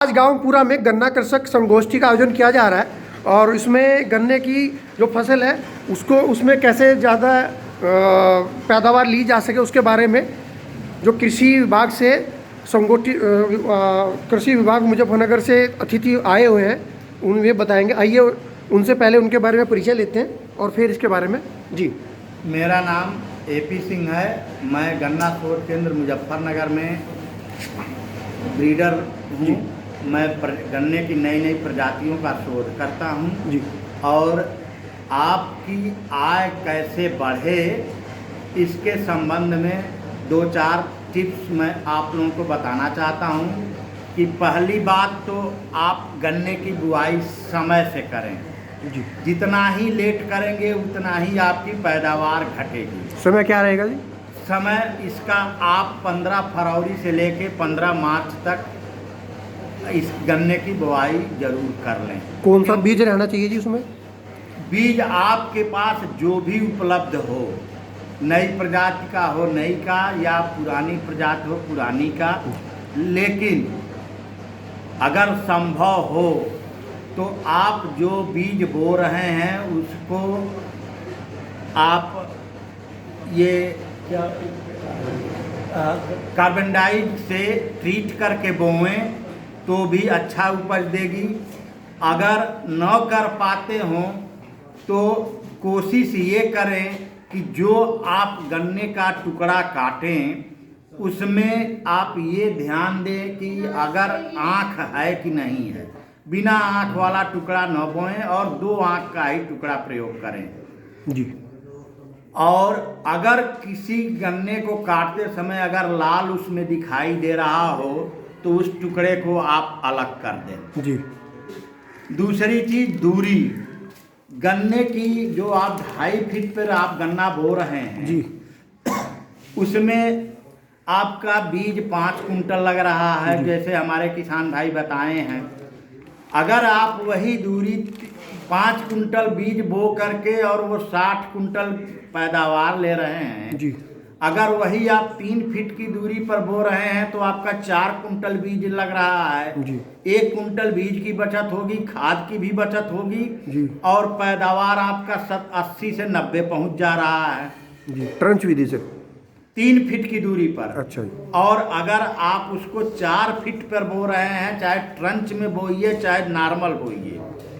आज गांव पूरा में गन्ना कृषक संगोष्ठी का आयोजन किया जा रहा है और इसमें गन्ने की जो फसल है उसमें कैसे ज़्यादा पैदावार ली जा सके उसके बारे में जो कृषि विभाग से संगोष्ठी कृषि विभाग मुजफ्फरनगर से अतिथि आए हुए हैं उन्हें बताएंगे। आइए उनसे पहले उनके बारे में परिचय लेते हैं और फिर इसके बारे में। जी, मेरा नाम AP सिंह है। मैं गन्ना शोध केंद्र मुजफ्फरनगर में ब्रीडर हूँ। मैं गन्ने की नई नई प्रजातियों का शोध करता हूँ जी। और आपकी आय कैसे बढ़े इसके संबंध में 2-4 टिप्स मैं आप लोगों को बताना चाहता हूँ कि पहली बात तो आप गन्ने की बुआई समय से करें जी। जितना ही लेट करेंगे उतना ही आपकी पैदावार घटेगी। समय क्या रहेगा जी? समय इसका आप 15 फरवरी से लेके 15 मार्च तक इस गन्ने की बुआई जरूर कर लें। कौन सा बीज रहना चाहिए जी उसमें? बीज आपके पास जो भी उपलब्ध हो, नई प्रजाति का हो नई का, या पुरानी प्रजाति हो पुरानी का, लेकिन अगर संभव हो तो आप जो बीज बो रहे हैं उसको आप ये क्या कार्बन डाइऑक्साइड से ट्रीट करके बोएं तो भी अच्छा उपज देगी। अगर न कर पाते हों तो कोशिश ये करें कि जो आप गन्ने का टुकड़ा काटें उसमें आप ये ध्यान दें कि अगर आँख है कि नहीं है। बिना आँख वाला टुकड़ा न बोएं और 2 आँख का ही टुकड़ा प्रयोग करें जी। और अगर किसी गन्ने को काटते समय अगर लाल उसमें दिखाई दे रहा हो तो उस टुकड़े को आप अलग कर दें जी। दूसरी चीज़ दूरी, गन्ने की जो आप 2.5 फीट पर आप गन्ना बो रहे हैं जी, उसमें आपका बीज 5 कुंटल लग रहा है जैसे हमारे किसान भाई बताए हैं। अगर आप वही दूरी 5 कुंटल बीज बो करके और वो 60 कुंटल पैदावार ले रहे हैं जी। अगर वही आप 3 फीट की दूरी पर बो रहे हैं तो आपका 4 कुंटल बीज लग रहा है जी। 1 कुंटल बीज की बचत होगी, खाद की भी बचत होगी जी। और पैदावार आपका 80 से 90 पहुंच जा रहा है जी। ट्रंच विधि से 3 फीट की दूरी पर। अच्छा जी। और अगर आप उसको 4 फीट पर बो रहे हैं, चाहे ट्रंच में बोइए चाहे नॉर्मल बोइए,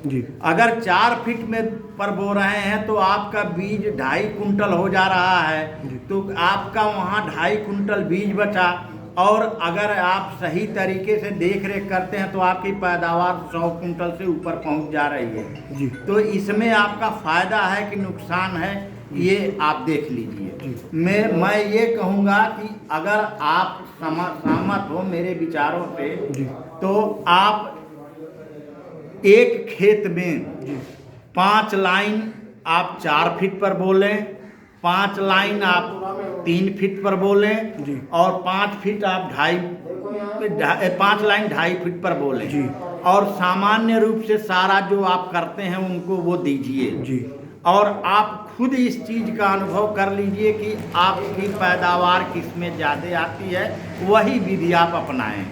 जी। अगर 4 फीट में पर बो रहे हैं तो आपका बीज 2.5 कुंटल हो जा रहा है तो आपका वहाँ 2.5 कुंटल बीज बचा। और अगर आप सही तरीके से देख रेख करते हैं तो आपकी पैदावार 100 कुंटल से ऊपर पहुँच जा रही है जी। तो इसमें आपका फ़ायदा है कि नुकसान है ये आप देख लीजिए। मैं ये कहूँगा कि अगर आप सहमत हो मेरे विचारों से तो आप एक खेत में 5 लाइन आप 4 फीट पर बोलें, 5 लाइन आप 3 फीट पर बोलें और 5 फीट आप 5 लाइन 2.5 फीट पर बोलें और सामान्य रूप से सारा जो आप करते हैं उनको वो दीजिए और आप खुद इस चीज़ का अनुभव कर लीजिए कि आपकी पैदावार किस में ज़्यादा आती है, वही विधि आप अपनाएं।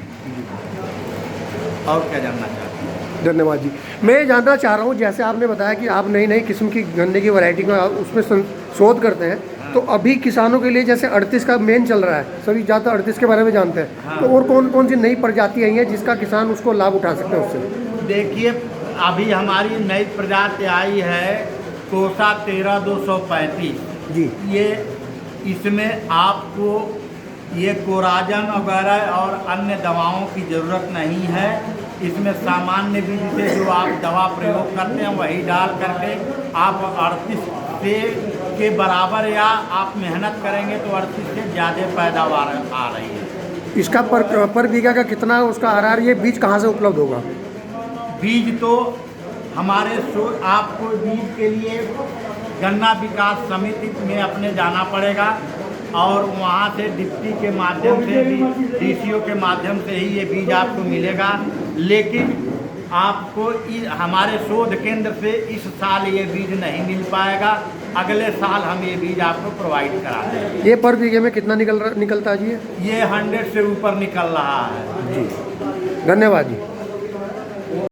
और क्या जानना चाहते हैं? धन्यवाद जी। मैं जानना चाह रहा हूँ जैसे आपने बताया कि आप नई नई किस्म की गन्ने की वैरायटी का उसमें शोध करते हैं तो अभी किसानों के लिए जैसे 38 का मेन चल रहा है, सभी ज़्यादा 38 के बारे में जानते हैं तो और कौन कौन सी नई प्रजाति आई है जिसका किसान उसको लाभ उठा सकते हैं उससे? देखिए अभी हमारी नई प्रजाति आई है कोसा 13235 जी। ये इसमें आपको ये कोराजन वगैरह और अन्य दवाओं की ज़रूरत नहीं है। इसमें सामान्य बीज से जो आप दवा प्रयोग करते हैं वही डाल करके आप 38 से के बराबर या आप मेहनत करेंगे तो 38 से ज़्यादा पैदावार आ रही है। इसका पर बीघा का कितना उसका RR, ये बीज कहाँ से उपलब्ध होगा? बीज तो हमारे आपको बीज के लिए गन्ना विकास समिति में अपने जाना पड़ेगा और वहाँ से डिप्टी के माध्यम से भी DCO के माध्यम से ही ये बीज आपको मिलेगा। लेकिन आपको हमारे शोध केंद्र से इस साल ये बीज नहीं मिल पाएगा, अगले साल हम ये बीज आपको प्रोवाइड करा देंगे। ये पर बीघे में कितना निकलता है जी? ये 100 से ऊपर निकल रहा है जी। धन्यवाद जी।